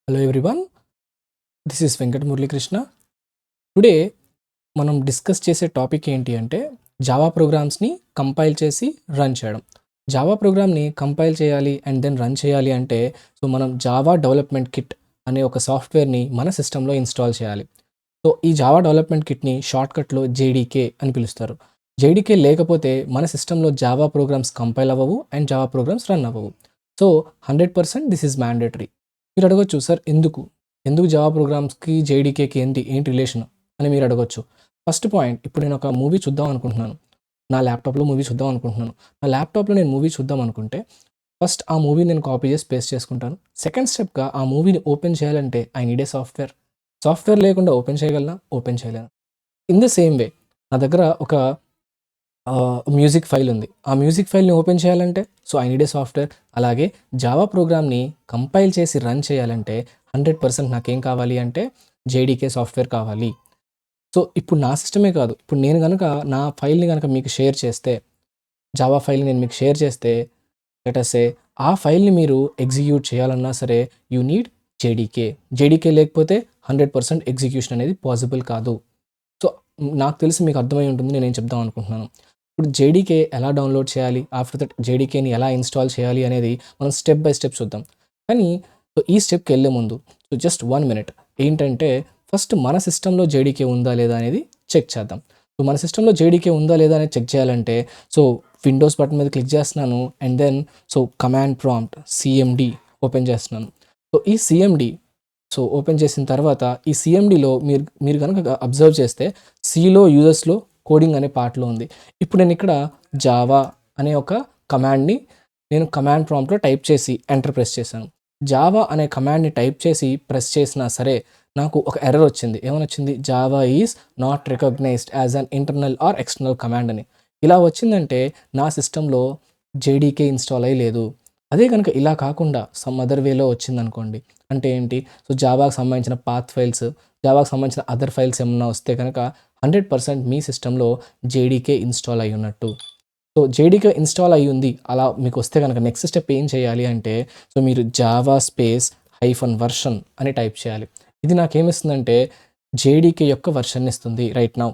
Hello everyone, this is Venkata Muralikrishna. Today మనం discuss చేసే topic ఏంటి అంటే జావా ప్రోగ్రామ్స్ని కంపైల్ చేసి రన్ చేయడం. జావా ప్రోగ్రామ్ని కంపైల్ చేయాలి అండ్ దెన్ రన్ చేయాలి అంటే మనం జావా డెవలప్మెంట్ కిట్ అనే ఒక సాఫ్ట్వేర్ని మన సిస్టంలో ఇన్స్టాల్ చేయాలి. సో ఈ జావా డెవలప్మెంట్ కిట్ని షార్ట్కట్లో జేడీకే అని పిలుస్తారు. జేడీకే లేకపోతే మన సిస్టంలో జావా ప్రోగ్రామ్స్ కంపైల్ అవ్వవు అండ్ జావా ప్రోగ్రామ్స్ రన్ అవ్వవు. So 100% this is mandatory. మీరు అడగొచ్చు, సార్ ఎందుకు జావా ప్రోగ్రామ్స్కి జేడీకేకి ఏంటి రిలేషన్ అని మీరు అడగొచ్చు. ఫస్ట్ పాయింట్, ఇప్పుడు నేను ఒక మూవీ చూద్దాం అనుకుంటున్నాను. నా ల్యాప్టాప్లో మూవీ చూద్దాం అనుకుంటున్నాను. నా ల్యాప్టాప్లో నేను మూవీ చూద్దాం అనుకుంటే ఫస్ట్ ఆ మూవీ నేను కాపీ చేసి పేస్ట్ చేసుకుంటాను. సెకండ్ స్టెప్గా ఆ మూవీని ఓపెన్ చేయాలంటే I need a software. Software లేకుండా ఓపెన్ చేయగలనా? ఓపెన్ చేయలేను. ఇన్ ద సేమ్ వే నా దగ్గర ఒక మ్యూజిక్ ఫైల్ ఉంది. ఆ మ్యూజిక్ ఫైల్ని ఓపెన్ చేయాలంటే ఐ నీడ్ ఏ సాఫ్ట్వేర్. అలాగే జావా ప్రోగ్రామ్ని కంపైల్ చేసి రన్ చేయాలంటే 100% నాకేం కావాలి అంటే జేడీకే సాఫ్ట్వేర్ కావాలి. సో ఇప్పుడు నా సిస్టమే కాదు, ఇప్పుడు నేను గనక నా ఫైల్ని గనక మీకు షేర్ చేస్తే, జావా ఫైల్ని నేను మీకు షేర్ చేస్తే, లెట్ అస్ సే ఆ ఫైల్ని మీరు ఎగ్జిక్యూట్ చేయాలన్నా సరే యూ నీడ్ జేడీకే. జేడీకే లేకపోతే 100% ఎగ్జిక్యూషన్ అనేది పాసిబుల్ కాదు. సో నాకు తెలిసి మీకు అర్థమై ఉంటుంది నేనేం చెప్దాం అనుకుంటున్నాను. ఇప్పుడు జేడీకే ఎలా డౌన్లోడ్ చేయాలి, ఆఫ్టర్ దట్ జేడీకేని ఎలా ఇన్స్టాల్ చేయాలి అనేది మనం స్టెప్ బై స్టెప్ చూద్దాం. కానీ ఈ స్టెప్కి వెళ్ళే ముందు జస్ట్ 1 మినిట్ ఏంటంటే, ఫస్ట్ మన సిస్టంలో జేడీకే ఉందా లేదా అనేది చెక్ చేద్దాం. సో మన సిస్టంలో జేడీకే ఉందా లేదా అనేది చెక్ చేయాలంటే విండోస్ బటన్ మీద క్లిక్ చేస్తున్నాను and then command prompt CMD open చేస్తున్నాను. ఈ సిఎండి ఓపెన్ చేసిన తర్వాత ఈ సిఎండిలో మీరు కనుక అబ్జర్వ్ చేస్తే సిలో యూజర్స్లో కోడింగ్ అనే పార్ట్లో ఉంది. ఇప్పుడు నేను ఇక్కడ జావా అనే ఒక కమాండ్ని నేను కమాండ్ ప్రాంప్ట్లో టైప్ చేసి ఎంటర్ ప్రెస్ చేశాను. జావా అనే కమాండ్ని టైప్ చేసి ప్రెస్ చేసినా సరే నాకు ఒక ఎర్రర్ వచ్చింది. ఏమని వచ్చింది? Java is not recognized as an internal or external command అని. ఇలా వచ్చిందంటే నా సిస్టంలో జేడీకే ఇన్స్టాల్ అయ్యి లేదు. అదే కనుక ఇలా కాకుండా సమ్ అదర్ వేలో వచ్చిందనుకోండి, అంటే ఏంటి? జావాకి సంబంధించిన పాత్ ఫైల్స్, జావాకి సంబంధించిన అదర్ ఫైల్స్ ఏమన్నా వస్తే కనుక 100% మీ సిస్టంలో జేడీకే ఇన్స్టాల్ అయ్యి ఉన్నట్టు. జేడీకే ఇన్స్టాల్ అయ్యి ఉంది అలా మీకు వస్తే కనుక నెక్స్ట్ స్టెప్ ఏం చేయాలి అంటే మీరు జావా స్పేస్ -వర్షన్ అని టైప్ చేయాలి. ఇది నాకేమిస్తుందంటే జేడీకే యొక్క వర్షన్ ఇస్తుంది రైట్ నౌ.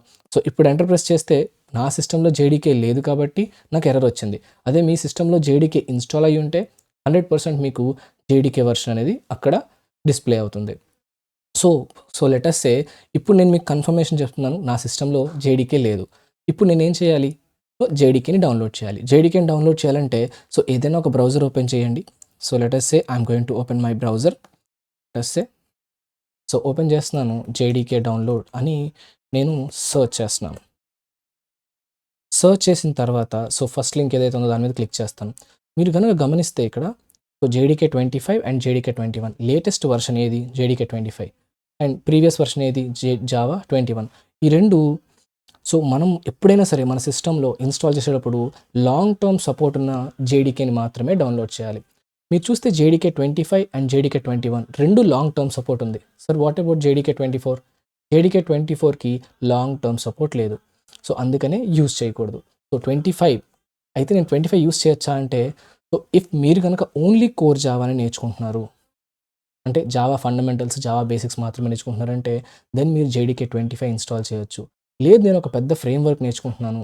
ఇప్పుడు ఎంటర్ ప్రెస్ చేస్తే నా సిస్టంలో జేడీకే లేదు కాబట్టి నాకు ఎర్రర్ వచ్చింది. అదే మీ సిస్టంలో జేడీకే ఇన్స్టాల్ అయ్యి ఉంటే 100% మీకు జేడీకే వర్షన్ అనేది అక్కడ డిస్ప్లే అవుతుంది. లెట్ అస్ సే ఇప్పుడు నేను మీకు కన్ఫర్మేషన్ చెప్తున్నాను, నా సిస్టంలో జేడీకే లేదు. ఇప్పుడు నేనేం చేయాలి? జేడీకేని డౌన్లోడ్ చేయాలి. జేడీకేని డౌన్లోడ్ చేయాలంటే ఏదైనా ఒక బ్రౌజర్ ఓపెన్ చేయండి. Let us say I'm going to open my browser. Let us say open చేస్తున్నాను. జేడీకే డౌన్లోడ్ అని నేను సెర్చ్ చేస్తున్నాను. సెర్చ్ చేసిన తర్వాత ఫస్ట్ లింక్ ఏదైతే ఉందో దాని మీద క్లిక్ చేస్తాను. మీరు కనుక గమనిస్తే ఇక్కడ JDK 25 and JDK 21 latest version ఏది? జేడీకే 25 అండ్ ప్రీవియస్ వర్షన్ ఏది? జావా 21. ఈ రెండు మనం ఎప్పుడైనా సరే మన సిస్టంలో ఇన్స్టాల్ చేసేటప్పుడు లాంగ్ టర్మ్ సపోర్ట్ ఉన్న జేడీకేని మాత్రమే డౌన్లోడ్ చేయాలి. మీరు చూస్తే జేడీకే 25 అండ్ జేడీకే 21 రెండు లాంగ్ టర్మ్ సపోర్ట్ ఉంది. Sir what about JDK 24? JDK 24కి లాంగ్ టర్మ్ సపోర్ట్ లేదు. అందుకనే యూజ్ చేయకూడదు. 25 అయితే నేను 25 యూజ్ చేయొచ్చా అంటే, ఇఫ్ మీరు కనుక ఓన్లీ కోర్ జావాని నేర్చుకుంటున్నారు, అంటే జావా ఫండమెంటల్స్, జావా బేసిక్స్ మాత్రమే నేర్చుకుంటున్నారంటే దెన్ మీరు జేడీకే 25 ఇన్స్టాల్ చేయొచ్చు. లేదు నేను ఒక పెద్ద ఫ్రేమ్వర్క్ నేర్చుకుంటున్నాను,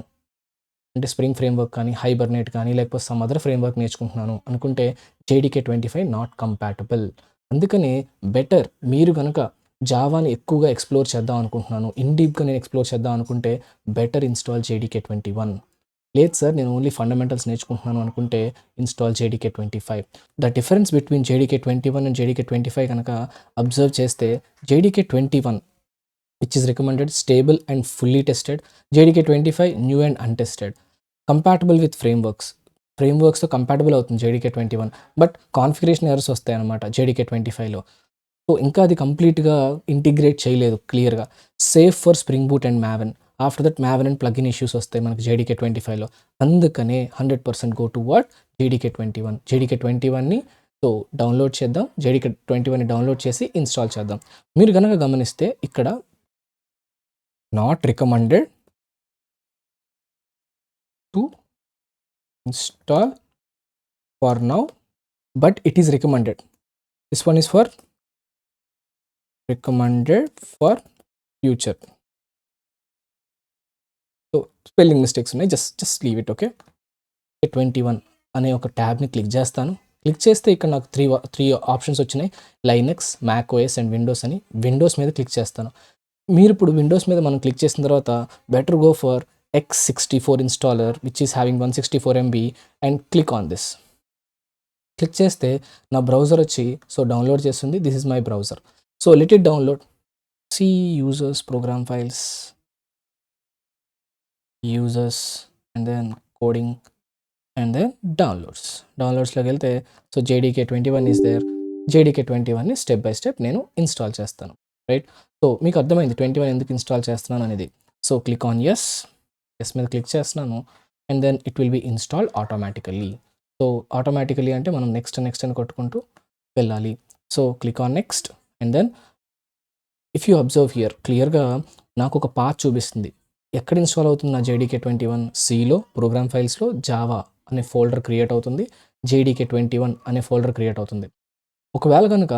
అంటే స్ప్రింగ్ ఫ్రేమ్వర్క్ కానీ, హైబర్నేట్ కానీ, లేకపోతే సమ్ అదర్ ఫ్రేమ్వర్క్ నేర్చుకుంటున్నాను అనుకుంటే జేడీకే 25 నాట్ కంపాటబుల్. అందుకనే బెటర్ మీరు కనుక జావాని ఎక్కువగా ఎక్స్ప్లోర్ చేద్దాం అనుకుంటున్నాను, ఇన్ డీప్గా నేను ఎక్స్ప్లోర్ చేద్దాం అనుకుంటే బెటర్ ఇన్స్టాల్ జేడీకే 21. లేదు సార్ నేను ఓన్లీ ఫండమెంటల్స్ నేర్చుకుంటున్నాను అనుకుంటే install JDK 25. The difference between JDK 21 and JDK 25 కనుక అబ్జర్వ్ చేస్తే JDK 21 which is recommended stable and fully tested, JDK 25 new and untested. Compatible with ఫ్రేమ్వర్క్స్తో కంపాటబుల్ అవుతుంది జేడీకే 21, బట్ కాన్ఫిగరేషన్ ఎర్రర్స్ వస్తాయి అన్నమాట JDK 25లో. ఇంకా అది కంప్లీట్గా ఇంటిగ్రేట్ చేయలేదు క్లియర్గా. Safe for Spring Boot and Maven. After that Maven and plugin issues వస్తాయి మనకి జేడీకే 25లో. అందుకనే 100% go to what? JDK 21. JDK 21ని డౌన్లోడ్ చేద్దాం. జేడీకే 21ని డౌన్లోడ్ చేసి ఇన్స్టాల్ చేద్దాం. మీరు కనుక గమనిస్తే ఇక్కడ not recommended to install for now, but it is recommended. This one is for recommended for future. So spelling mistakes ఉన్నాయి, జస్ట్ లీవ్ ఇట్. ఓకే, 21 అనే ఒక ట్యాబ్ని క్లిక్ చేస్తాను. క్లిక్ చేస్తే ఇక్కడ నాకు త్రీ ఆప్షన్స్ వచ్చినాయి, Linux, Mac OS and Windows అని. Windows మీద క్లిక్ చేస్తాను. మీరు ఇప్పుడు విండోస్ మీద మనం క్లిక్ చేసిన తర్వాత better go for X64 installer which is having 164 MB and click on this. Click చేస్తే నా బ్రౌజర్ వచ్చి సో డౌన్లోడ్ చేస్తుంది. This is my browser. So let it download. C users, program files, users and then coding and then డౌన్లోడ్స్లోకి వెళ్తే so JDK21 is there. JDK21ని step by step నేను install చేస్తాను. Right, so మీకు అర్థమైంది 21 ఎందుకు ఇన్స్టాల్ చేస్తున్నాను అనేది. సో క్లిక్ ఆన్ ఎస్ మీద క్లిక్ చేస్తున్నాను and then it will be installed automatically. So automatically అంటే మనం నెక్స్ట్ అని కొట్టుకుంటూ వెళ్ళాలి. So click on next and then if you observe here క్లియర్గా నాకు ఒక పాత్ చూపిస్తుంది. ఎక్కడ ఇన్స్టాల్ అవుతుంది నా JDK21? సిలో ప్రోగ్రామ్ ఫైల్స్లో జావా అనే ఫోల్డర్ క్రియేట్ అవుతుంది, JDK21 అనే ఫోల్డర్ క్రియేట్ అవుతుంది. ఒకవేళ కనుక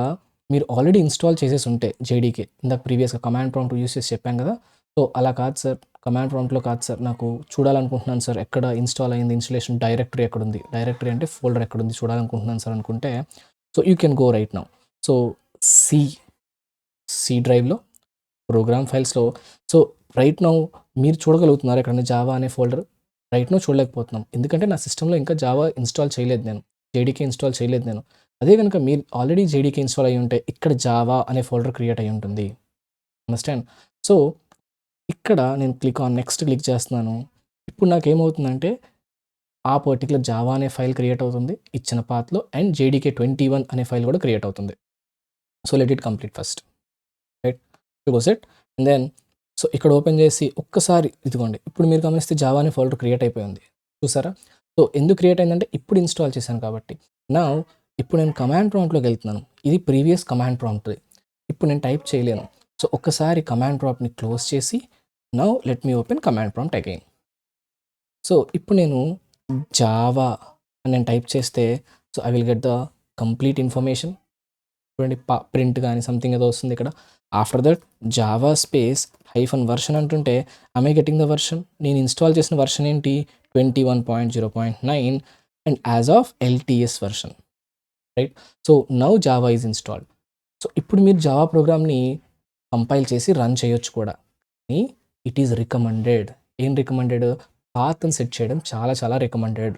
మీరు ఆల్రెడీ ఇన్స్టాల్ చేసేసి ఉంటే JDK, ఇందాక ప్రీవియస్గా కమాండ్ ప్రాంప్ట్ యూస్ చేసి చెప్పాం కదా, సో అలా కాదు సార్, కమాండ్ ప్రాంప్ట్లో కాదు సార్, నాకు చూడాలనుకుంటున్నాను సార్ ఎక్కడ ఇన్స్టాల్ అయింది, ఇన్స్టలేషన్ డైరెక్టరీ ఎక్కడుంది, డైరెక్టరీ అంటే ఫోల్డర్ ఎక్కడుంది చూడాలనుకుంటున్నాను సార్ అనుకుంటే so you can go right now. So C డ్రైవ్లో ప్రోగ్రామ్ ఫైల్స్లో సో రైట్ నౌ మీరు చూడగలుగుతున్నారు ఎక్కడన్నా జావా అనే ఫోల్డర్. రైట్ నౌ చూడలేకపోతున్నాం ఎందుకంటే నా సిస్టంలో ఇంకా జావా ఇన్స్టాల్ చేయలేదు నేను, JDK ఇన్స్టాల్ చేయలేదు నేను. అదే కనుక మీరు ఆల్రెడీ JDK ఇన్స్టాల్ అయ్యి ఉంటే ఇక్కడ జావా అనే ఫోల్డర్ క్రియేట్ అయ్యి ఉంటుంది. అండర్స్టాండ్? సో ఇక్కడ నేను క్లిక్ ఆన్ నెక్స్ట్ క్లిక్ చేస్తున్నాను. ఇప్పుడు నాకేమవుతుందంటే ఆ పర్టికులర్ జావా అనే ఫైల్ క్రియేట్ అవుతుంది ఇచ్చిన పాత్లో అండ్ JDK21 అనే ఫైల్ కూడా క్రియేట్ అవుతుంది. So let it complete first. Right, because it and then so ఇక్కడ ఓపెన్ చేసి ఒక్కసారి ఇదిగోండి, ఇప్పుడు మీరు గమనిస్తే జావా అనే ఫోల్డర్ క్రియేట్ అయిపోయింది చూసారా. సో ఎందుకు క్రియేట్ అయిందంటే ఇప్పుడు ఇన్స్టాల్ చేశాను కాబట్టి. నా ఇప్పుడు నేను కమాండ్ ప్రాంప్ట్లోకి వెళ్తున్నాను. ఇది ప్రీవియస్ కమాండ్ ప్రాంప్ట్, ఇప్పుడు నేను టైప్ చేయలేను. సో ఒక్కసారి కమాండ్ ప్రాంప్ట్ని క్లోజ్ చేసి now let me open command prompt again. So ఇప్పుడు నేను జావా అని నేను టైప్ చేస్తే so I will get the complete information. చూడండి ప్రింట్ కానీ సంథింగ్ ఏదో వస్తుంది ఇక్కడ. After that Java space -version అంటుంటే ఐ గెటింగ్ ద వర్షన్. నేను ఇన్స్టాల్ చేసిన వర్షన్ ఏంటి 21.0.9 and as of LTS version. Right, so now Java is installed. So ఇప్పుడు మీరు జావా ప్రోగ్రామ్ని కంపైల్ చేసి రన్ చేయొచ్చు కూడా. కానీ ఇట్ ఈజ్ రికమెండెడ్. ఏం రికమెండెడ్? పాత్ని సెట్ చేయడం చాలా రికమెండెడ్.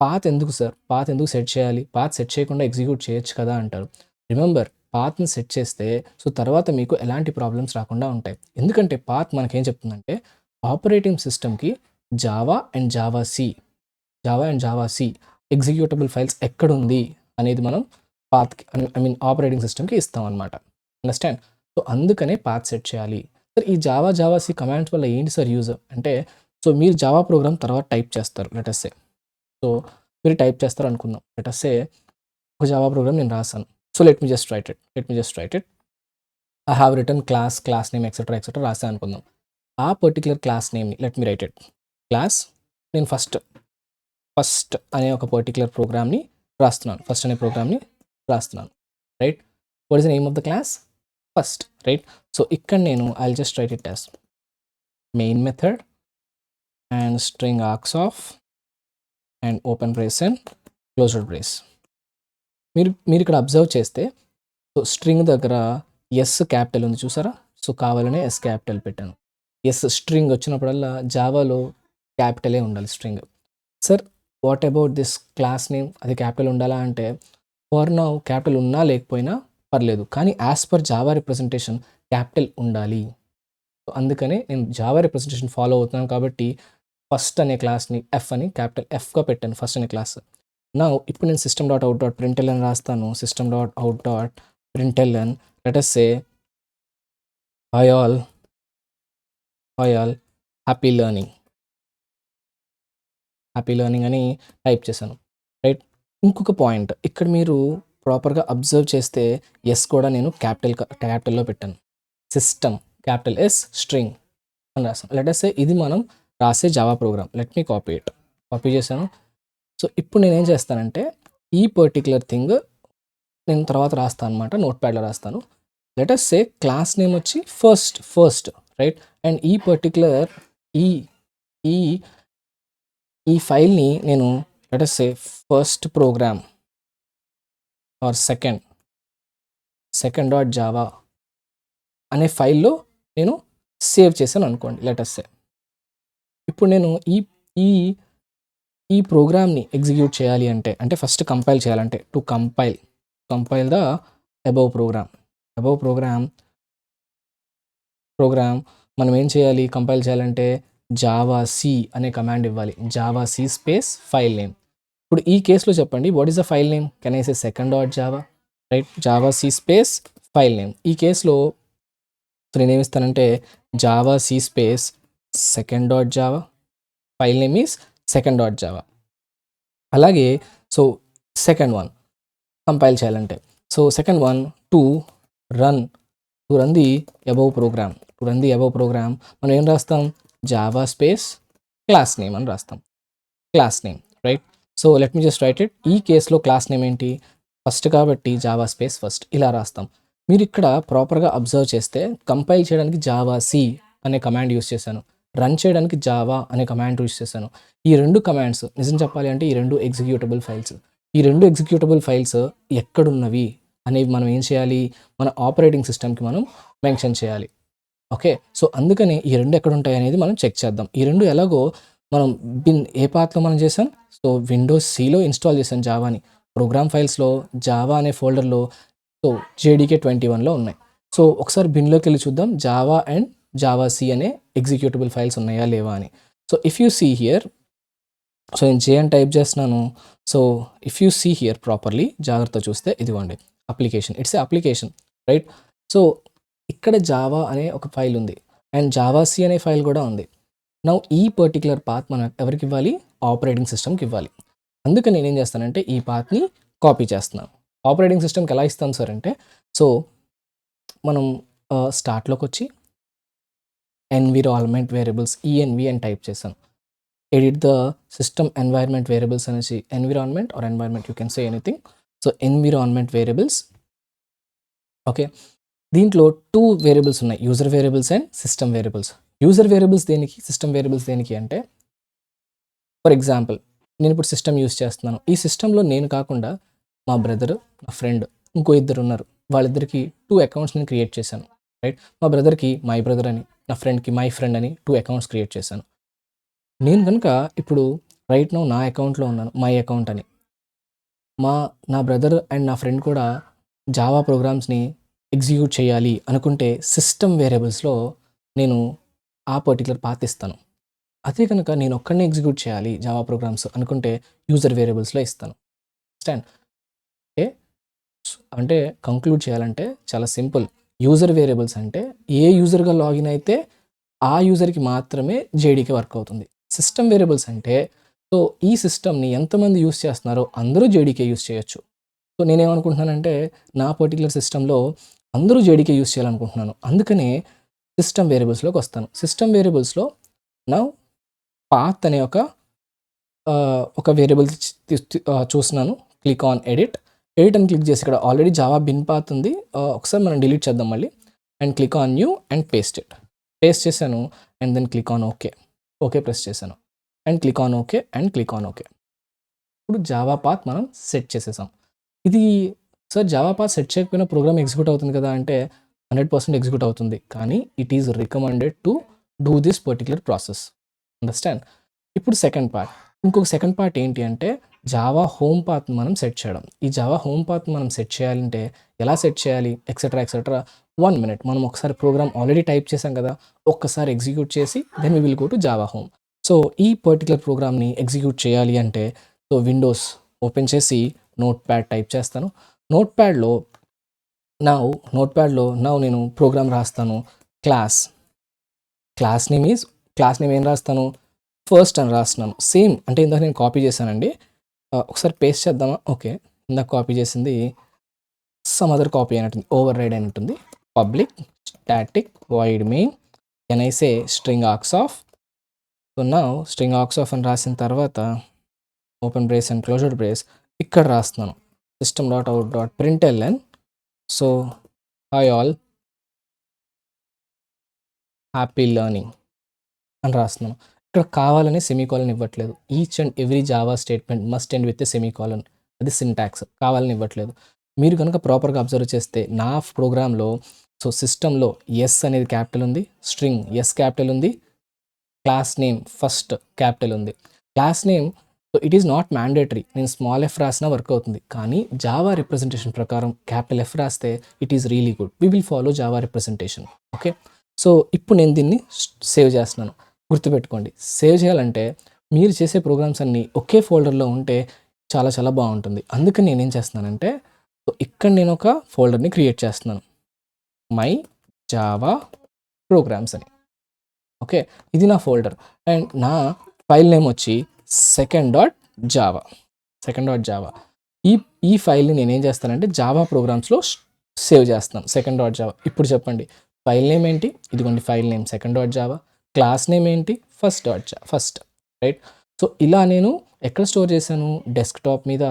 పాత్ ఎందుకు సార్, పాత్ ఎందుకు సెట్ చేయాలి, పాత్ సెట్ చేయకుండా ఎగ్జిక్యూట్ చేయొచ్చు కదా అంటారు. రిమెంబర్, పాత్ని సెట్ చేస్తే సో తర్వాత మీకు ఎలాంటి ప్రాబ్లమ్స్ రాకుండా ఉంటాయి. ఎందుకంటే పాత్ మనకేం చెప్తుందంటే ఆపరేటింగ్ సిస్టమ్కి Java and Java C executable files ఎక్కడుంది అనేది మనం పాత్కి ఆపరేటింగ్ సిస్టమ్కి ఇస్తాం అనమాట. అండర్స్టాండ్? సో అందుకనే పాత్ సెట్ చేయాలి. సార్ ఈ జావా సి కమాండ్స్ వల్ల ఏంటి సార్ యూజ్ అంటే, సో మీరు జావా ప్రోగ్రామ్ తర్వాత టైప్ చేస్తారు లెటర్సే. సో మీరు టైప్ చేస్తారు అనుకుందాం, లెటర్సే ఒక జావా ప్రోగ్రామ్ నేను రాసాను. So let me just write it. I have written class name etcetera రాసాను అనుకుందాం. ఆ పర్టికులర్ క్లాస్ నేమ్ని let me write it. Class నేను ఫస్ట్ అనే ఒక పర్టికులర్ ప్రోగ్రామ్ని రాస్తున్నాను. Right, what is the name of the class? First. Right, so ఇక్కడ నేను I will just write it as main method and string args of and open brace and closed brace. మీరు ఇక్కడ observe చేస్తే so string దగ్గర yes capital ఉంది చూసారా. So కావాలనే yes capital పెట్టాను. ఎస్ స్ట్రింగ్ వచ్చినప్పుడల్లా జావాలో క్యాపిటలే ఉండాలి string. Sir what about this class name, అది క్యాపిటల్ ఉండాలా అంటే ఫర్ నౌ క్యాపిటల్ ఉన్నా లేకపోయినా పర్లేదు, కానీ as per Java representation capital ఉండాలి. సో అందుకనే నేను జావా రిప్రజెంటేషన్ ఫాలో అవుతున్నాను కాబట్టి ఫస్ట్ అనే క్లాస్ని అని క్యాపిటల్ ఎఫ్గా పెట్టాను, ఫస్ట్ అనే క్లాస్. నా ఇప్పుడు నేను system.out.println రాస్తాను. system.out.println let us say hi all happy learning అని టైప్ చేశాను. రైట్, ఇంకొక పాయింట్ ఇక్కడ మీరు ప్రాపర్గా అబ్జర్వ్ చేస్తే ఎస్ కూడా నేను క్యాపిటల్లో పెట్టాను. సిస్టమ్ క్యాపిటల్ ఎస్ స్ట్రింగ్ అని రాసాను. లెట్ us say ఇది మనం రాసే Java programme. Let me copy చేశాను. సో ఇప్పుడు నేనేం చేస్తానంటే ఈ పర్టికులర్ థింగ్ నేను తర్వాత రాస్తాను అనమాట, నోట్ ప్యాడ్లో రాస్తాను. Let us say class name వచ్చి ఫస్ట్ రైట్. అండ్ ఈ పర్టిక్యులర్ ఈ ఈ ఈ ఫైల్ని నేను let us say first program or second dot Java అనే ఫైల్లో నేను సేవ్ చేశాను అనుకోండి లెట్ అస్ సే. ఇప్పుడు నేను ఈ ఈ ఈ ప్రోగ్రామ్ని ఎగ్జిక్యూట్ చేయాలి అంటే ఫస్ట్ కంపైల్ చేయాలంటే to compile the above program మనం ఏం చేయాలి? కంపైల్ చేయాలంటే జావా సి అనే కమాండ్ ఇవ్వాలి. Java C space file name. ఇప్పుడు ఈ కేసులో చెప్పండి, what is the file name? Can I say second dot Java, right? Java C space file name. ఈ కేసులో నేనేమి ఇస్తానంటే Java C space second dot Java, file name is second dot Java. అలాగే so second one compile చేయాలంటే second one to run the above program మనం ఏం రాస్తాం? Java space class name అని రాస్తాం. Class name, right? So let me just write it. ఈ కేసులో class name ఏంటి? ఫస్ట్ కాబట్టి జావా స్పేస్ ఫస్ట్ ఇలా రాస్తాం. మీరు ఇక్కడ ప్రాపర్గా అబ్జర్వ్ చేస్తే కంపైల్ చేయడానికి జావా సి అనే కమాండ్ యూస్ చేశాను, రన్ చేయడానికి జావా అనే కమాండ్ యూస్ చేశాను. ఈ రెండు కమాండ్స్ నిజం చెప్పాలి అంటే ఈ రెండు ఎగ్జిక్యూటబుల్ ఫైల్స్ ఎక్కడున్నవి అనేవి మనం ఏం చేయాలి? మన ఆపరేటింగ్ సిస్టమ్కి మనం మెన్షన్ చేయాలి. ఓకే, సో అందుకని ఈ రెండు ఎక్కడ ఉంటాయి అనేది మనం చెక్ చేద్దాం. ఈ రెండు ఎలాగో మనం ఏ పాత్లో మనం చేసాం? సో విండోస్ సిలో ఇన్స్టాల్ చేసాం జావాని. ప్రోగ్రామ్ ఫైల్స్లో జావా అనే ఫోల్డర్లో JDK 21లో ఉన్నాయి. సో ఒకసారి బిన్లోకి వెళ్ళి చూద్దాం జావా అండ్ జావా సి అనే ఎగ్జిక్యూటబుల్ ఫైల్స్ ఉన్నాయా లేవా అని. So if you see here, so నేను జే అని టైప్ చేస్తున్నాను. So if you see here properly జాగ్రత్త చూస్తే ఇదిగోండి application, it's a application, right? So ఇక్కడ జావా అనే ఒక ఫైల్ ఉంది అండ్ జావా సి అనే ఫైల్ కూడా ఉంది. నౌ ఈ పర్టికులర్ పాత్ మనం ఎవరికి ఇవ్వాలి? ఆపరేటింగ్ సిస్టమ్కి ఇవ్వాలి. అందుకని నేనేం చేస్తానంటే ఈ పాత్ని కాపీ చేస్తున్నాను. ఆపరేటింగ్ సిస్టమ్కి ఎలా ఇస్తాను సార్ అంటే, సో మనం స్టార్ట్లోకి వచ్చి ఎన్విరాన్మెంట్ వేరియబుల్స్ ENV అని టైప్ చేశాను. Edit the system environment variables అనేసి environment or environment you can say anything. So environment variables, okay. దీంట్లో 2 వేరియబుల్స్ ఉన్నాయి, user variables and system variables. User variables దేనికి, సిస్టమ్ వేరియబుల్స్ దేనికి అంటే, ఫర్ ఎగ్జాంపుల్ నేను ఇప్పుడు సిస్టమ్ యూస్ చేస్తున్నాను. ఈ సిస్టంలో నేను కాకుండా మా బ్రదర్, నా ఫ్రెండ్, ఇంకో ఇద్దరు ఉన్నారు. వాళ్ళిద్దరికి 2 అకౌంట్స్ నేను క్రియేట్ చేశాను, రైట్? మా బ్రదర్కి మై బ్రదర్ అని, నా ఫ్రెండ్కి మై ఫ్రెండ్ అని 2 అకౌంట్స్ క్రియేట్ చేశాను. నేను కనుక ఇప్పుడు రైట్ నౌ నా అకౌంట్లో ఉన్నాను, మై అకౌంట్ అని. నా బ్రదర్ అండ్ నా ఫ్రెండ్ కూడా జావా ప్రోగ్రామ్స్ని ఎగ్జిక్యూట్ చేయాలి అనుకుంటే సిస్టమ్ వేరియబుల్స్లో నేను ఆ పర్టికులర్ పాత్ ఇస్తాను. అదే కనుక నేను ఒక్కడినే ఎగ్జిక్యూట్ చేయాలి జావా ప్రోగ్రామ్స్ అనుకుంటే యూజర్ వేరియబుల్స్లో ఇస్తాను. అండర్స్టాండ్? ఓకే, అంటే కంక్లూడ్ చేయాలంటే చాలా సింపుల్. యూజర్ వేరియబుల్స్ అంటే ఏ యూజర్గా లాగిన్ అయితే ఆ యూజర్కి మాత్రమే JDK వర్క్ అవుతుంది. సిస్టమ్ వేరియబుల్స్ అంటే సో ఈ సిస్టమ్ని ఎంతమంది యూస్ చేస్తున్నారో అందరూ JDK యూస్ చేయొచ్చు. సో నేనేమనుకుంటున్నానంటే నా పర్టికులర్ సిస్టంలో అందరూ JDK యూస్ చేయాలనుకుంటున్నాను. అందుకనే సిస్టమ్ వేరియబుల్స్లోకి వస్తాను. సిస్టమ్ వేరియబుల్స్లో నా పాత్ అనే ఒక వేరియబుల్ చూస్తున్నాను. క్లిక్ ఆన్ ఎడిట్ అని క్లిక్ చేసి ఇక్కడ ఆల్రెడీ జావా బిన్ పాత్ ఉంది, ఒకసారి మనం డిలీట్ చేద్దాం మళ్ళీ. And click on new and paste చేశాను. And then click on okay press చేశాను. And click on okay. ఇప్పుడు జావా పాత్ మనం సెట్ చేసేసాం. ఇది సార్ జావా పాత్ సెట్ చేయకపోయినా ప్రోగ్రామ్ ఎగ్జిక్యూట్ అవుతుంది కదా అంటే 100% ఎగ్జిక్యూట్ అవుతుంది. కానీ it is recommended to do this particular process. Understand? ఇప్పుడు ఇంకొక సెకండ్ పార్ట్ ఏంటి అంటే జావా హోమ్ పాత్ మనం సెట్ చేయడం. ఈ జావా హోమ్ పాత్ మనం సెట్ చేయాలంటే ఎలా సెట్ చేయాలి ఎక్సెట్రా 1 minute. మనం ఒకసారి ప్రోగ్రామ్ ఆల్రెడీ టైప్ చేసాం కదా, ఒక్కసారి ఎగ్జిక్యూట్ చేసి then we will go to Java home. So ఈ పర్టికులర్ ప్రోగ్రామ్ని ఎగ్జిక్యూట్ చేయాలి అంటే సో విండోస్ ఓపెన్ చేసి నోట్ప్యాడ్ టైప్ చేస్తాను. నోట్ప్యాడ్లో నేను ప్రోగ్రామ్ రాస్తాను. క్లాస్ నేమ్ ఏం రాస్తాను? ఫస్ట్ అని రాస్తున్నాను. సేమ్ అంటే ఇందాక నేను కాపీ చేశానండి, ఒకసారి పేస్ట్ చేద్దామా? ఓకే, ఇందాక కాపీ చేసింది సమ్ అదర్ కాపీ అయినట్టుంది, ఓవర్ రైడ్ అయినట్టుంది. Public static void main can I say string args of. So now string args of అని రాసిన తర్వాత open brace and closure brace ఇక్కడ రాస్తున్నాను system.out.println. So hi all happy learning అని రాస్తున్నాను. ఇక్కడ కావాలని సెమీకోలన్ ఇవ్వట్లేదు. Each and every Java statement must end with a semicolon. అది సింటాక్స్. కావాలని ఇవ్వట్లేదు. మీరు కనుక ప్రాపర్‌గా అబ్జర్వ్ చేస్తే నా ప్రోగ్రామ్‌లో సిస్టమ్‌లో ఎస్ అనేది క్యాపిటల్ ఉంది. స్ట్రింగ్ ఎస్ క్యాపిటల్ ఉంది. క్లాస్ నేమ్ ఫస్ట్ క్యాపిటల్ ఉంది. Class name it is not mandatory. నేను స్మాల్ ఎఫ్ రాసినా వర్క్ అవుతుంది. కానీ జావా రిప్రజెంటేషన్ ప్రకారం క్యాపిటల్ ఎఫ్ రాస్తే it is really good. We will follow Java representation. Okay. So ఇప్పుడు నేను దీన్ని సేవ్ చేస్తున్నాను. గుర్తుపెట్టుకోండి, సేవ్ చేయాలంటే మీరు చేసే ప్రోగ్రామ్స్ అన్నీ ఒకే ఫోల్డర్‌లో ఉంటే చాలా చాలా బాగుంటుంది. అందుకని నేనేం చేస్తున్నానంటే ఇక్కడ నేను ఒక ఫోల్డర్‌ని క్రియేట్ చేస్తున్నాను. మై జావా ప్రోగ్రామ్స్ అని. ఓకే. ఇది నా ఫోల్డర్ అండ్ నా ఫైల్ నేమ్ వచ్చి second.java. ఈ ఫైల్ని నేనేం చేస్తానంటే జావా ప్రోగ్రామ్స్లో సేవ్ చేస్తాను. second.java. ఇప్పుడు చెప్పండి, ఫైల్ నేమ్ ఏంటి? ఇదిగోండి file name second.java. Class name ఏంటి? ఫస్ట్. రైట్. సో ఇలా నేను ఎక్కడ స్టోర్ చేశాను? డెస్క్టాప్ మీద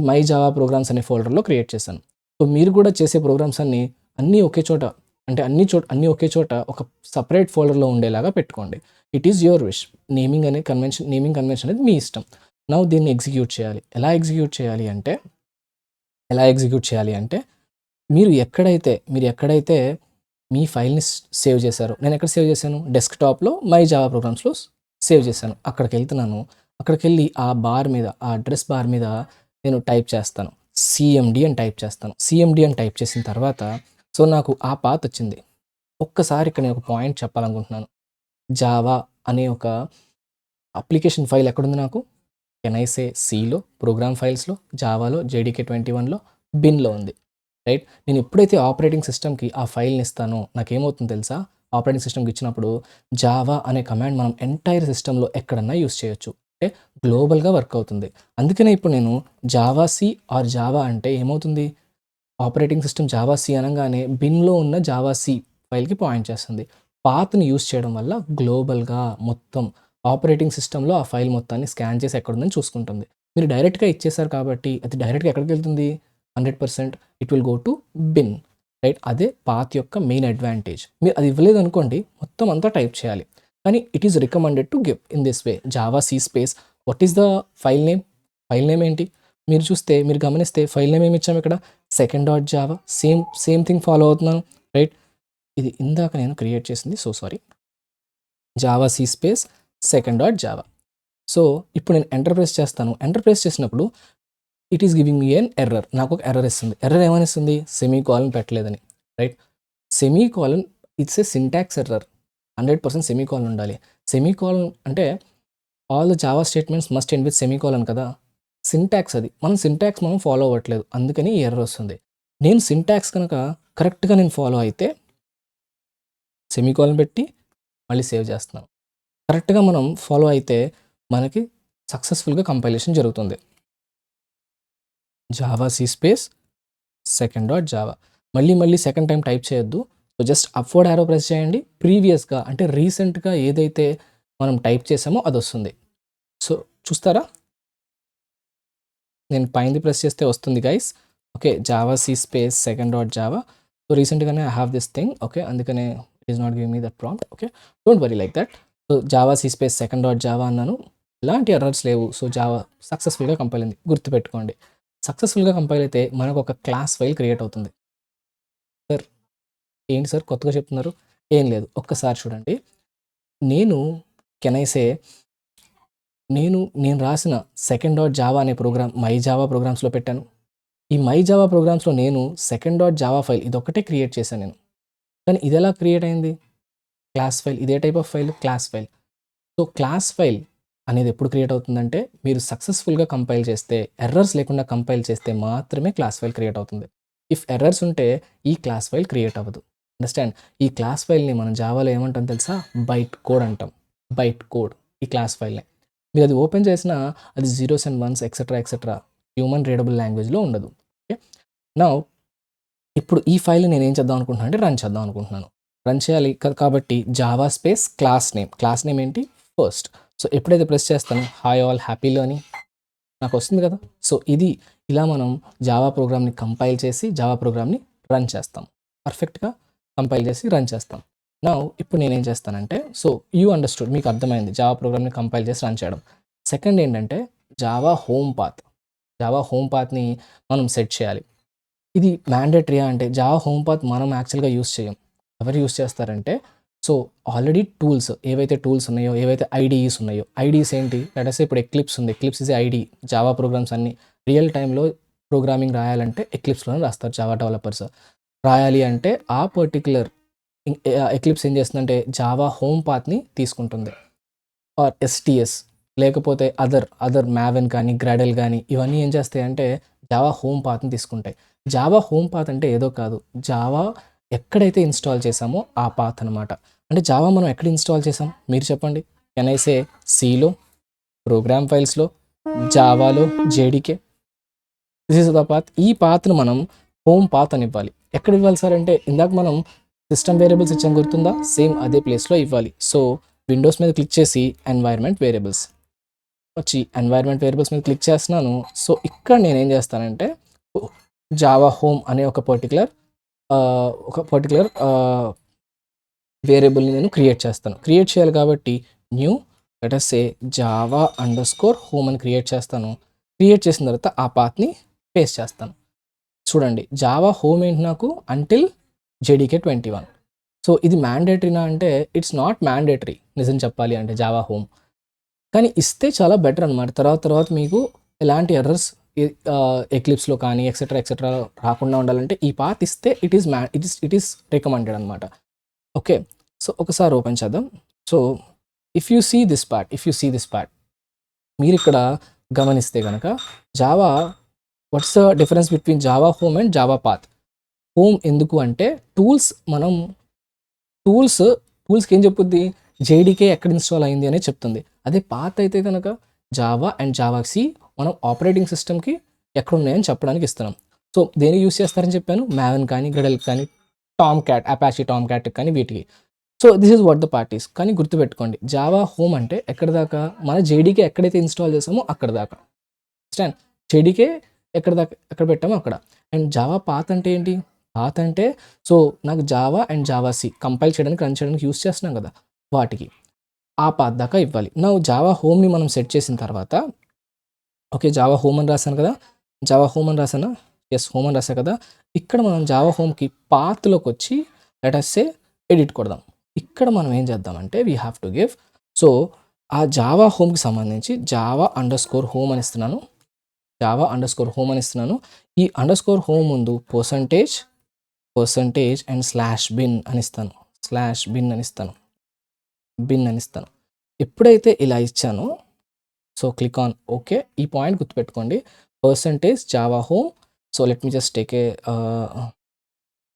మై జావా ప్రోగ్రామ్స్ అనే ఫోల్డర్లో క్రియేట్ చేశాను. సో మీరు కూడా చేసే ప్రోగ్రామ్స్ అన్నీ ఒకే చోట, అంటే అన్నీ ఒకే చోట ఒక సపరేట్ ఫోల్డర్లో ఉండేలాగా పెట్టుకోండి. It is your wish. Naming convention అనేది మీ ఇష్టం. నౌ దీన్ని ఎగ్జిక్యూట్ చేయాలి. ఎలా ఎగ్జిక్యూట్ చేయాలి అంటే మీరు ఎక్కడైతే మీ ఫైల్ని సేవ్ చేశారో, నేను ఎక్కడ సేవ్ చేశాను? డెస్క్టాప్లో మై జావా ప్రోగ్రామ్స్లో సేవ్ చేశాను. అక్కడికి వెళ్తున్నాను. అక్కడికి వెళ్ళి ఆ అడ్రస్ బార్ మీద నేను టైప్ చేస్తాను. సిఎండి అని టైప్ చేసిన తర్వాత సో నాకు ఆ పాత్ వచ్చింది. ఒక్కసారి ఇక్కడ నేను ఒక పాయింట్ చెప్పాలనుకుంటున్నాను. జావా అనే ఒక అప్లికేషన్ ఫైల్ ఎక్కడుంది నాకు? కెనైసే సిలో, ప్రోగ్రామ్ ఫైల్స్లో, జావాలో, JDK21లో, బిన్లో ఉంది. రైట్. నేను ఎప్పుడైతే ఆపరేటింగ్ సిస్టమ్కి ఆ ఫైల్ని ఇస్తానో నాకేమవుతుందో తెలుసా? ఆపరేటింగ్ సిస్టమ్కి ఇచ్చినప్పుడు జావా అనే కమాండ్ మనం ఎంటైర్ సిస్టంలో ఎక్కడన్నా యూస్ చేయొచ్చు. అంటే గ్లోబల్గా వర్క్ అవుతుంది. అందుకనే ఇప్పుడు నేను జావా సి ఆర్ జావా అంటే ఏమవుతుంది? ఆపరేటింగ్ సిస్టమ్ జావా సి అనగానే బిన్లో ఉన్న జావా సి ఫైల్కి పాయింట్ చేస్తుంది. పాత్ని యూస్ చేయడం వల్ల గ్లోబల్గా మొత్తం ఆపరేటింగ్ సిస్టంలో ఆ ఫైల్ మొత్తాన్ని స్కాన్ చేసి ఎక్కడుందని చూసుకుంటుంది. మీరు డైరెక్ట్గా ఇచ్చేసారు కాబట్టి అది డైరెక్ట్గా ఎక్కడికి వెళ్తుంది? 100% it will go to bin. Right. అదే పాత్ యొక్క మెయిన్ అడ్వాంటేజ్. మీరు అది ఇవ్వలేదు అనుకోండి, మొత్తం అంతా టైప్ చేయాలి. కానీ it is recommended to give in this way Java C space what is the file name ఏంటి? మీరు గమనిస్తే ఫైల్ నేమ్ ఏమి ఇచ్చాము ఇక్కడ? second.java. సేమ్ థింగ్ ఫాలో అవుతున్నాను. రైట్. ఇది ఇందాక నేను క్రియేట్ చేసింది. So sorry, Java C space second.java. So ఇప్పుడు నేను ఎంటర్ ప్రెస్ చేస్తాను. ఎంటర్ ప్రెస్ చేసినప్పుడు it is giving me an error. నాకు ఒక ఎర్రర్ ఇస్తుంది. ఎర్రర్ ఏమనిస్తుంది? సెమీకోలన్ పెట్టలేదని. Right. Semicolon it's a syntax error. 100% semicolon ఉండాలి. సెమీకోలన్ అంటే all the Java statements must end with semicolon కదా. సింటాక్స్ అది. మనం ఫాలో అవ్వట్లేదు. అందుకని ఈ ఎర్రర్ వస్తుంది. నేను సింటాక్స్ కనుక కరెక్ట్గా ఫాలో అయితే సెమీకోలన్ పెట్టి మళ్ళీ సేవ్ చేస్తున్నాను. కరెక్ట్గా మనం ఫాలో అయితే మనకి సక్సెస్ఫుల్గా కంపైలేషన్ జరుగుతుంది. Java C space second.java. మళ్ళీ సెకండ్ టైం టైప్ చేయొద్దు. So just upward arrow press చేయండి. ప్రీవియస్గా అంటే రీసెంట్గా ఏదైతే మనం టైప్ చేసామో అది వస్తుంది. సో చూస్తారా? నేను పైనది ప్రెస్ చేస్తే వస్తుంది guys. Okay. Java C space second.java. So రీసెంట్గానే I have this thing. Okay. అందుకనే it is not giving me that prompt. Okay. Don't worry like that. So Java C space second.java అన్నాను. ఎలాంటి errors లేవు. So Java సక్సెస్ఫుల్గా compile అయింది. గుర్తుపెట్టుకోండి, సక్సెస్ఫుల్గా compile అయితే మనకు ఒక క్లాస్ ఫైల్ క్రియేట్ అవుతుంది. సార్ ఏంటి సార్ కొత్తగా చెప్తున్నారు? ఏం లేదు, ఒక్కసారి చూడండి. నేను రాసిన second.java అనే ప్రోగ్రామ్ మై జావా ప్రోగ్రామ్స్లో పెట్టాను. ఈ మై జావా ప్రోగ్రామ్స్లో నేను second.java ఫైల్ ఇదొక్కటే క్రియేట్ చేశాను నేను. కానీ ఇది ఎలా క్రియేట్ అయింది? Class file. ఇదే type of file class file. So class file అనేది ఎప్పుడు క్రియేట్ అవుతుందంటే మీరు సక్సెస్ఫుల్గా కంపైల్ చేస్తే, ఎర్రర్స్ లేకుండా కంపైల్ చేస్తే మాత్రమే క్లాస్ ఫైల్ క్రియేట్ అవుతుంది. ఇఫ్ ఎర్రర్స్ ఉంటే ఈ క్లాస్ ఫైల్ క్రియేట్ అవ్వదు. అండర్స్టాండ్? ఈ క్లాస్ ఫైల్ని మనం జావాలో ఏమంటాం తెలుసా? బైట్ కోడ్ అంటాం. బైట్ కోడ్ ఈ క్లాస్ ఫైల్ని. మీరు అది ఓపెన్ చేసినా అది 0s and 1s etcetera human readable లాంగ్వేజ్లో ఉండదు. ఓకే. నౌ ఇప్పుడు ఈ ఫైల్ని నేను ఏం చేద్దాం అనుకుంటున్నాను అంటే రన్ చేద్దాం అనుకుంటున్నాను. రన్ చేయాలి కాబట్టి జావా స్పేస్ క్లాస్ నేమ్ ఏంటి? ఫస్ట్. సో ఎప్పుడైతే ప్రెస్ చేస్తాను హాయ్ ఆల్ హ్యాపీ లెర్నింగ్ నాకు వస్తుంది కదా. సో ఇలా మనం జావా ప్రోగ్రామ్ని కంపైల్ చేసి జావా ప్రోగ్రామ్ని రన్ చేస్తాం. పర్ఫెక్ట్‌గా కంపైల్ చేసి రన్ చేస్తాం. నౌ ఇప్పుడు నేనేం చేస్తానంటే యూ అండర్‌స్టూడ్, మీకు అర్థమైంది జావా ప్రోగ్రామ్‌ని కంపైల్ చేసి రన్ చేయడం. సెకండ్ ఏంటంటే Java home path. Java home పాత్‌ని మనం సెట్ చేయాలి. ఇది మ్యాండేటరీయా అంటే జావా హోమ్ పాత్ మనం యాక్చువల్‌గా యూజ్ చేయం. ఎవరు యూజ్ చేస్తారంటే ఆల్రెడీ టూల్స్ ఏవైతే టూల్స్ ఉన్నాయో, ఏవైతే ఐడీఈస్ ఉన్నాయో, ఐడీస్ ఏంటి? లెట్ అస్ సే ఇప్పుడు ఎక్లిప్స్ ఉంది. Eclipse is a ID. Java programmes అన్నీ రియల్ టైమ్‌లో ప్రోగ్రామింగ్ రాయాలంటే ఎక్లిప్స్‌లోనే రాస్తారు జావా డెవలపర్స్. రాయాలి అంటే ఆ పర్టిక్యులర్ ఎక్లిప్స్ ఏం చేస్తుందంటే జావా హోమ్ పాత్‌ని తీసుకుంటుంది. ఆర్ ఎస్టీఎస్ లేకపోతే అదర్ మావెన్ కానీ, గ్రాడెల్ గానీ ఇవన్నీ ఏం చేస్తాయంటే జావా హోమ్ పాత్‌ని తీసుకుంటాయి. జావా హోమ్ పాత్ అంటే ఏదో కాదు. జావా ఎక్కడైతే ఇన్‌స్టాల్ చేశామో ఆ పాత్ అనమాట. అంటే జావా మనం ఎక్కడ ఇన్‌స్టాల్ చేసాం? మీరు చెప్పండి. కెన్ ఐ సే సీలో, ప్రోగ్రామ్ ఫైల్స్‌లో, జావాలో, JDK. This is the path. ఈ పాత్‌ని మనం హోమ్ పాత్ అని ఇవ్వాలి. ఎక్కడ ఇవ్వాలి సార్ అంటే ఇందాక మనం సిస్టమ్ వేరియబుల్స్ ఇచ్చాం గుర్తుందా? సేమ్ అదే ప్లేస్‌లో ఇవ్వాలి. విండోస్ మీద క్లిక్ చేసి ఎన్వైర్న్మెంట్ వేరియబుల్స్ వచ్చి ఎన్వైర్న్మెంట్ వేరియబుల్స్ మీద క్లిక్ చేస్తున్నాను. ఇక్కడ నేనేం చేస్తానంటే జావా హోమ్ అనే ఒక పర్టిక్యులర్ వేరియబుల్‌ని నేను క్రియేట్ చేస్తాను. క్రియేట్ చేయాలి కాబట్టి న్యూ లెట్ అస్ సే జావా అండర్‌స్కోర్ హోమ్ అని క్రియేట్ చేస్తాను. క్రియేట్ చేసిన తర్వాత ఆ పాత్‌ని పేస్ట్ చేస్తాను. చూడండి జావా హోమ్ ఏంటి నాకు అంటిల్ జేడీకే 21. ఇది మ్యాండేటరీనా అంటే ఇట్స్ నాట్ మ్యాండేటరీ నిజం చెప్పాలి అంటే జావా హోమ్. కానీ ఇస్తే చాలా బెటర్ అనమాట. తర్వాత మీకు ఎలాంటి ఎర్రర్స్ ఎక్లిప్స్‌లో కానీ ఎక్సెట్రా రాకుండా ఉండాలంటే ఈ పాత్ ఇస్తే ఇట్ ఈస్ రికమెండెడ్ అనమాట. ఓకే. ఒకసారి ఓపెన్ చేద్దాం. So, if you see this part మీరిక్కడ గమనిస్తే గనక Java what's the difference between Java home and Java path? Home ఎందుకు అంటే మనం టూల్స్‌కి ఏం చెప్పుద్ది? జేడీకే ఎక్కడ ఇన్‌స్టాల్ అయింది అనేది చెప్తుంది. అదే పాత్ అయితే గనక జావా అండ్ జావా సి మనం ఆపరేటింగ్ సిస్టమ్‌కి ఎక్కడున్నాయని చెప్పడానికి ఇస్తున్నాం. దేనికి యూజ్ చేస్తారని చెప్పాను? మావెన్ కానీ, గ్రెడెల్ కానీ, అపాచీ టామ్ క్యాట్‌కి కానీ వీటికి. This is what the part is. కానీ గుర్తుపెట్టుకోండి జావా హోమ్ అంటే ఎక్కడి దాకా? మన జేడీకే ఎక్కడైతే ఇన్‌స్టాల్ చేసామో అక్కడి దాకా. అండర్‌స్టాండ్? జేడీకే ఎక్కడ పెట్టామో అక్కడ. అండ్ జావా పాత్ అంటే ఏంటి? పాత్ అంటే నాకు Java and Java C compile చేయడానికి, రన్ చేయడానికి యూజ్ చేస్తున్నాం కదా! వాటికి. ఆ పాత్ దాకా ఇవ్వాలి. నౌ జావా హోమ్‌ని మనం సెట్ చేసిన తర్వాత ఓకే. జావా హోమ్ అని రాసాను కదా! జావా హోమ్ అని రాసానా? యెస్. హోమ్ అని రాసా కదా! ఇక్కడ మనం జావా హోమ్‌కి పాత్‌లోకొచ్చి లెట్ అస్ సే ఎడిట్ కొడదాం. ఇక్కడ మనం ఏం చేద్దామంటే వి హావ్ టు గివ్ ఆ జావా హోమ్‌కి సంబంధించి జావా అండర్‌స్కోర్ హోమ్ అని ఇస్తున్నాను. జావా అండర్‌స్కోర్ హోమ్ అని ఇస్తున్నాను. ఈ అండర్‌స్కోర్ హోమ్ ముందు పర్సెంటేజ్ అండ్ స్లాష్ బిన్ అని ఇస్తాను. బిన్ అని ఇస్తాను. ఎప్పుడైతే ఇలా ఇచ్చానో క్లిక్ ఆన్ ఓకే. ఈ పాయింట్ గుర్తుపెట్టుకోండి. Percentage Java home. Let me just take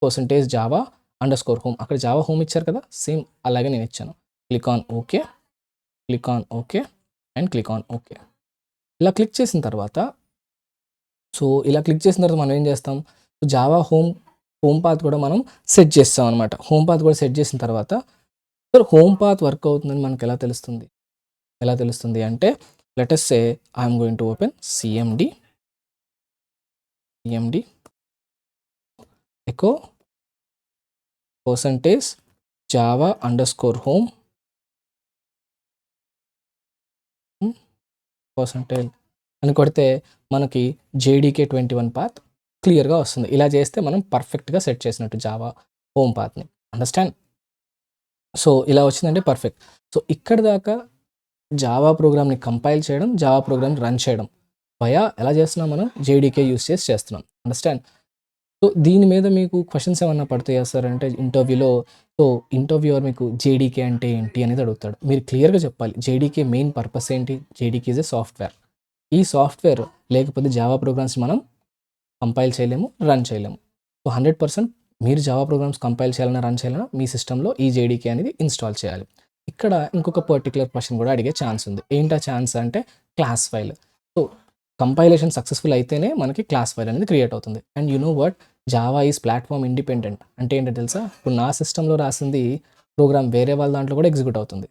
percentage Java underscore home. అక్కడ జావా హోమ్ ఇచ్చారు కదా! సేమ్ అలాగే నేను ఇచ్చాను. Click on okay. And click on okay. ఇలా క్లిక్ చేసిన తర్వాత మనం ఏం చేస్తాం? జావా హోమ్ పాత్ కూడా మనం సెట్ చేస్తాం అనమాట. హోమ్ పాత్ కూడా సెట్ చేసిన తర్వాత హోమ్ పాత్ వర్క్ అవుతుందని మనకు ఎలా తెలుస్తుంది? అంటే let us say I am going to open CMD echo percentage Java underscore home percentage అని కొడితే మనకి జేడీకే 21 పాత్ క్లియర్‌గా వస్తుంది. ఇలా చేస్తే మనం పర్ఫెక్ట్‌గా సెట్ చేసినట్టు జావా హోమ్ పాత్‌ని. అండర్‌స్టాండ్? ఇలా వచ్చిందంటే పర్ఫెక్ట్. ఇక్కడి దాకా జావా ప్రోగ్రామ్‌ని కంపైల్ చేయడం, జావా ప్రోగ్రామ్‌ని రన్ చేయడం. ఎలా చేస్తున్నాం మనం? జేడీకే యూజ్ చేసి చేస్తున్నాం. అండర్‌స్టాండ్? దీని మీద మీకు క్వెషన్స్ ఏమన్నా పడతాయా సార్ అంటే ఇంటర్వ్యూలో ఇంటర్వ్యూయర్ మీకు జేడీకే అంటే ఏంటి అనేది అడుగుతాడు. మీరు క్లియర్‌గా చెప్పాలి. జేడీకే మెయిన్ పర్పస్ ఏంటి? JDK is a software. ఈ సాఫ్ట్‌వేర్ లేకపోతే జావా ప్రోగ్రామ్స్‌ని మనం కంపైల్ చేయలేము, రన్ చేయలేము. 100% మీరు జావా ప్రోగ్రామ్స్ కంపైల్ చేయాలన్నా, రన్ చేయాలన్నా మీ సిస్టమ్‌లో ఈ జేడీకే అనేది ఇన్‌స్టాల్ చేయాలి. ఇక్కడ ఇంకొక పర్టిక్యులర్ క్వెషన్ కూడా అడిగే ఛాన్స్ ఉంది. ఏంటా ఛాన్స్ అంటే క్లాస్ ఫైల్. కంపైలేషన్ సక్సెస్‌ఫుల్ అయితేనే మనకి క్లాస్ ఫైల్ అనేది క్రియేట్ అవుతుంది. And you know what? Java is platform independent. అంటే ఏంటో తెలుసా? ఇప్పుడు నా సిస్టమ్‌లో రాసింది ప్రోగ్రామ్ వేరే వాళ్ళ దాంట్లో కూడా ఎగ్జిక్యూట్ అవుతుంది.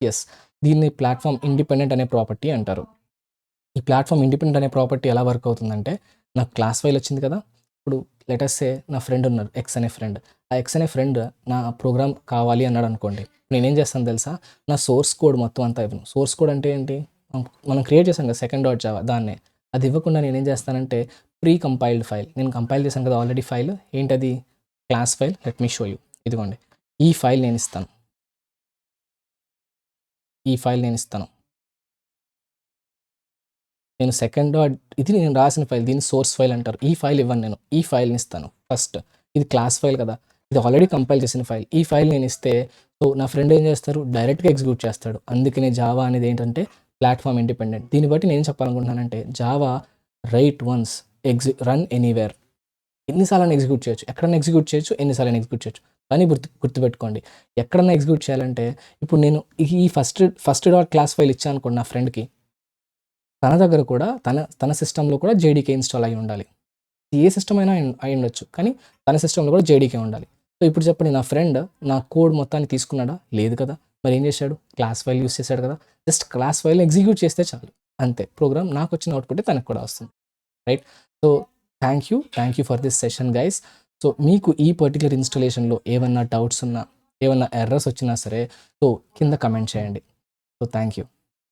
యెస్. దీన్ని ప్లాట్‌ఫార్మ్ ఇండిపెండెంట్ అనే ప్రాపర్టీ అంటారు. ఈ ప్లాట్‌ఫార్మ్ ఇండిపెండెంట్ అనే ప్రాపర్టీ ఎలా వర్క్ అవుతుందంటే నాకు క్లాస్ ఫైల్ వచ్చింది కదా! ఇప్పుడు లెటస్ సే నా ఫ్రెండ్ ఉన్నారు, ఎక్స్ అనే ఫ్రెండ్. ఆ ఎక్స్ అనే ఫ్రెండ్ నా ప్రోగ్రామ్ కావాలి అన్నాడు అనుకోండి, నేనేం చేస్తాను తెలుసా? నా సోర్స్ కోడ్ మొత్తం అంతా ఇవ్వను. సోర్స్ కోడ్ అంటే ఏంటి? మనం క్రియేట్ చేసాం కదా సెకండ్ డాట్ జావా, దాన్నే. అది ఇవ్వకుండా నేనేం చేస్తానంటే ప్రీ కంపైల్డ్ ఫైల్, నేను కంపైల్ చేశాను కదా ఆల్రెడీ ఫైల్, ఏంటది? Class file. Let me show you. ఇదిగోండి, ఈ ఫైల్ నేను ఇస్తాను. ఈ ఫైల్ నేను ఇస్తాను. నేను సెకండ్ డాట్, ఇది నేను రాసిన ఫైల్, దీన్ని సోర్స్ ఫైల్ అంటారు. ఈ ఫైల్ ఇవ్వను నేను, ఈ ఫైల్ని ఇస్తాను ఫస్ట్. ఇది క్లాస్ ఫైల్ కదా, ఇది ఆల్రెడీ కంపైల్ చేసిన ఫైల్. ఈ ఫైల్ నేను ఇస్తే సో నా ఫ్రెండ్ ఏం చేస్తారు? డైరెక్ట్గా ఎగ్జిక్యూట్ చేస్తాడు. అందుకనే జావా అనేది ఏంటంటే ప్లాట్ఫామ్ ఇండిపెండెంట్. దీన్ని బట్టి నేను చెప్పాలనుకుంటున్నానంటే Java write once, run anywhere. ఎన్నిసార్లు ఎగ్జిక్యూట్ చేయొచ్చు, ఎక్కడన్నా ఎగ్జిక్యూట్ చేయొచ్చు, ఎన్నిసార్లు ఎగ్జిక్యూట్ చేయొచ్చు. కానీ గుర్తుపెట్టుకోండి, ఎక్కడన్నా ఎగ్జిక్యూట్ చేయాలంటే ఇప్పుడు నేను ఈ ఫస్ట్ డాట్ క్లాస్ ఫైల్ ఇచ్చాను అనుకోండి నా ఫ్రెండ్కి, తన దగ్గర కూడా తన సిస్టంలో కూడా జేడీకే ఇన్‌స్టాల్ అయ్యి ఉండాలి. ఏ సిస్టమ్ అయినా అయి ఉండొచ్చు. కానీ తన సిస్టంలో కూడా జేడీకే ఉండాలి. సో ఇప్పుడు చెప్పండి, నా ఫ్రెండ్ నా కోడ్ మొత్తాన్ని తీసుకున్నాడా? లేదు కదా! మరి ఏం చేశాడు? క్లాస్ ఫైల్ యూజ్ చేశాడు కదా! జస్ట్ క్లాస్ ఫైల్‌ని ఎగ్జిక్యూట్ చేస్తే చాలు. అంతే. ప్రోగ్రామ్ నాకొచ్చిన అవుట్‌పుటే తనకు కూడా వస్తుంది. Right? So thank you for this session guys. So మీకు ఈ పర్టిక్యులర్ ఇన్‌స్టాలేషన్‌లో ఏవన్నా డౌట్స్ ఉన్నా, ఏవన్నా ఎర్రర్స్ వచ్చినా సరే, సో కింద కమెంట్ చేయండి. So thank you.